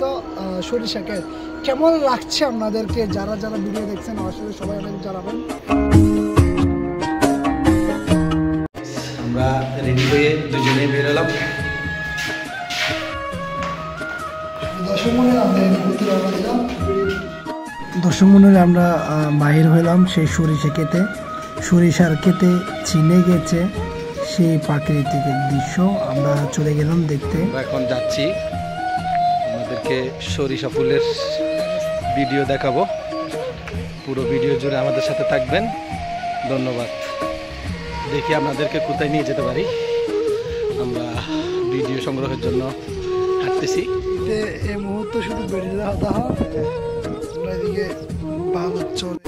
পরিচিত সরিষা ক্ষেত। কেমন লাগছে আপনাদেরকে? যারা যারা ভিডিও দেখছেন আসলে সবাই অনেক জানাবেন। আমরা রেডি হয়ে দুজনে বের হলাম। দর্শক মণ্ডলী, আমরা বাহির হইলাম সেই সরিষা ক্ষেতে। সরিষার ক্ষেতে চিনে গেছে সেই প্রাকৃতিক দৃশ্য, আমরা চলে গেলাম দেখতে। এখন যাচ্ছি, আমাদেরকে সরিষা ফুলের ভিডিও দেখাবো। পুরো ভিডিও জুড়ে আমাদের সাথে থাকবেন। ধন্যবাদ। দেখি আপনাদেরকে কোথায় নিয়ে যেতে পারি। আমরা ভিডিও সংগ্রহের জন্য হাঁটতেছি। এই মুহূর্তে শুধু বেরিয়ে যাওয়া এদিকে ভালো চলে।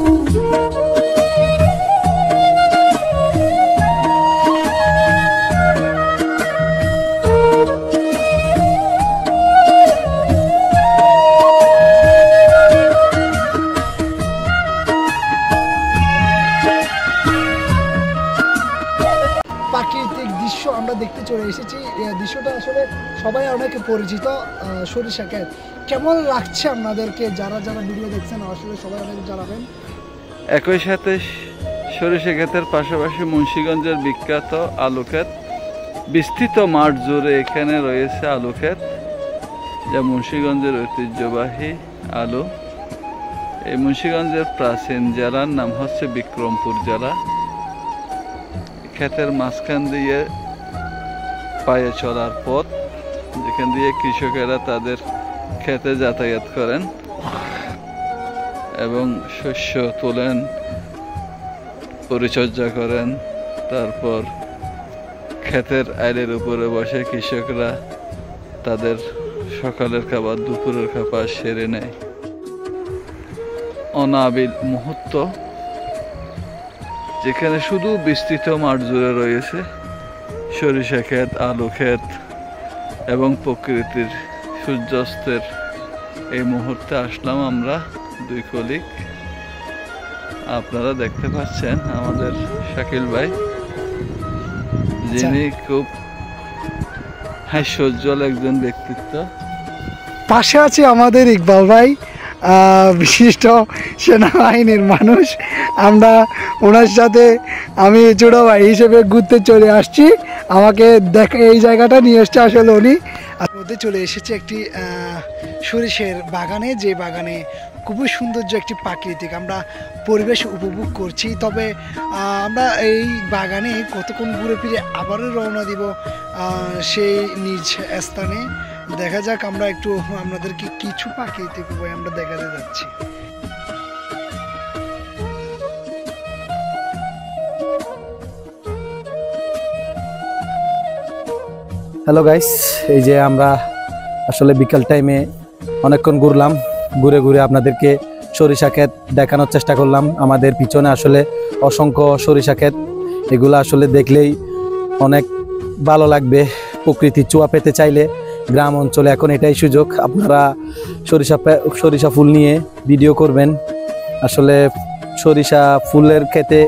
প্রাকৃতিক দৃশ্য আমরা দেখতে চলে এসেছি। দৃশ্যটা আসলে সবাই অনেকে পরিচিত সরিষা ক্ষেত। কেমন লাগছে আপনাদেরকে? যারা যারা ভিডিও দেখছেন আসলে সবাই অনেক জানাবেন। একই সাথে সরিষা ক্ষেতের পাশাপাশি মুন্সিগঞ্জের বিখ্যাত আলু ক্ষেত, বিস্তৃত মাঠ জুড়ে এখানে রয়েছে আলু ক্ষেত, যা মুন্সিগঞ্জের ঐতিহ্যবাহী আলু। এই মুন্সিগঞ্জের প্রাচীন জেলার নাম হচ্ছে বিক্রমপুর জেলা। ক্ষেতের মাঝখান দিয়ে পায়ে চলার পথ, যেখান দিয়ে কৃষকেরা তাদের ক্ষেতে যাতায়াত করেন এবং শস্য তোলেন, পরিচর্যা করেন। তারপর ক্ষেতের আইলের উপরে বসে কৃষকরা তাদের সকালের খাবার, দুপুরের খাবার সেরে নেয়। অনাবিল মুহূর্ত, যেখানে শুধু বিস্তৃত মাঠ জুড়ে রয়েছে সরিষা ক্ষেত, আলু ক্ষেত এবং প্রকৃতির সূর্যাস্তের এই মুহূর্তে আসলাম আমরা দুই কলিগ। আপনারা দেখতে পাচ্ছেন আমাদের শাকিল ভাই, যিনি খুব হাস্যোজ্জ্বল একজন ব্যক্তিত্ব। পাশে আছে আমাদের ইকবাল ভাই, বিশিষ্ট সেনাবাহিনীর মানুষ। আমরা ওনার সাথে আমি ছোটো ভাই হিসেবে ঘুরতে চলে আসছি। আমাকে এই জায়গাটা নিয়ে এসছে আসলে উনি। মধ্যে চলে এসেছে একটি সরিষার বাগানে, যে বাগানে খুবই সৌন্দর্য একটি প্রাকৃতিক আমরা পরিবেশ উপভোগ করছি। তবে আমরা এই বাগানে কতক্ষণ ঘুরে ফিরে আবারও রওনা দিব সেই নিজ স্থানে। দেখা যাক, আমরা একটু আপনাদেরকে কিছু প্রাকৃতিক উপায় আমরা দেখাতে যাচ্ছি। হ্যালো গাইস, এই যে আমরা আসলে বিকাল টাইমে অনেকক্ষণ ঘুরলাম, ঘুরে ঘুরে আপনাদেরকে সরিষা ক্ষেত দেখানোর চেষ্টা করলাম। আমাদের পিছনে আসলে অসংখ্য সরিষা ক্ষেত, এগুলো আসলে দেখলেই অনেক ভালো লাগবে। প্রকৃতির ছোঁয়া পেতে চাইলে গ্রাম অঞ্চলে এখন এটাই সুযোগ। আপনারা সরিষা ফুল নিয়ে ভিডিও করবেন। আসলে সরিষা ফুলের ক্ষেতে,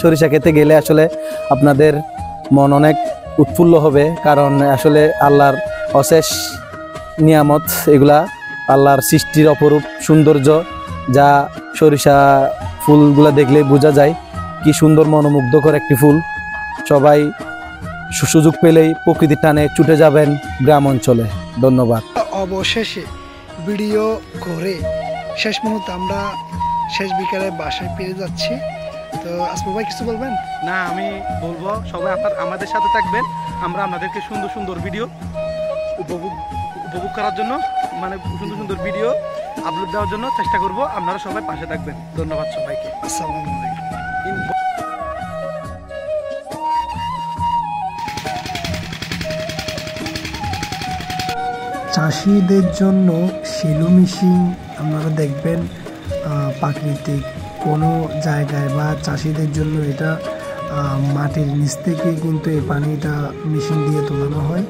সরিষা ক্ষেতে গেলে আসলে আপনাদের মন অনেক উৎফুল্ল হবে, কারণ আসলে আল্লাহর অশেষ নিয়ামত এগুলা, আল্লাহর সৃষ্টির অপরূপ সৌন্দর্য, যা সরিষা ফুলগুলা দেখলে বোঝা যায় কি সুন্দর মনোমুগ্ধকর একটি ফুল। সবাই সুযোগ পেলেই প্রকৃতির টানে ছুটে যাবেন গ্রাম অঞ্চলে। ধন্যবাদ। অবশেষে ভিডিও করে শেষ মুহূর্তে আমরা শেষ বিকালে বাসায় পেয়ে যাচ্ছি। তো আসমা ভাই কিছু বলবেন? না, আমি বলবো সবাই আমাদের সাথে থাকবেন। আমরা আপনাদেরকে সুন্দর সুন্দর ভিডিও উপভোগ করার জন্য, মানে সুন্দর সুন্দর ভিডিও আপলোড দেওয়ার জন্য চেষ্টা করব। আপনারা সবাই পাশে থাকবেন। ধন্যবাদ সবাইকে। আসসালামু আলাইকুম। চাষিদের জন্য সেলো মেশিন আপনারা দেখবেন প্রাকৃতিক কোনো জায়গায়, বা চাষিদের জন্য এটা মাটির নিচ থেকে কিন্তু এই পানিটা মেশিন দিয়ে তোলানো হয়।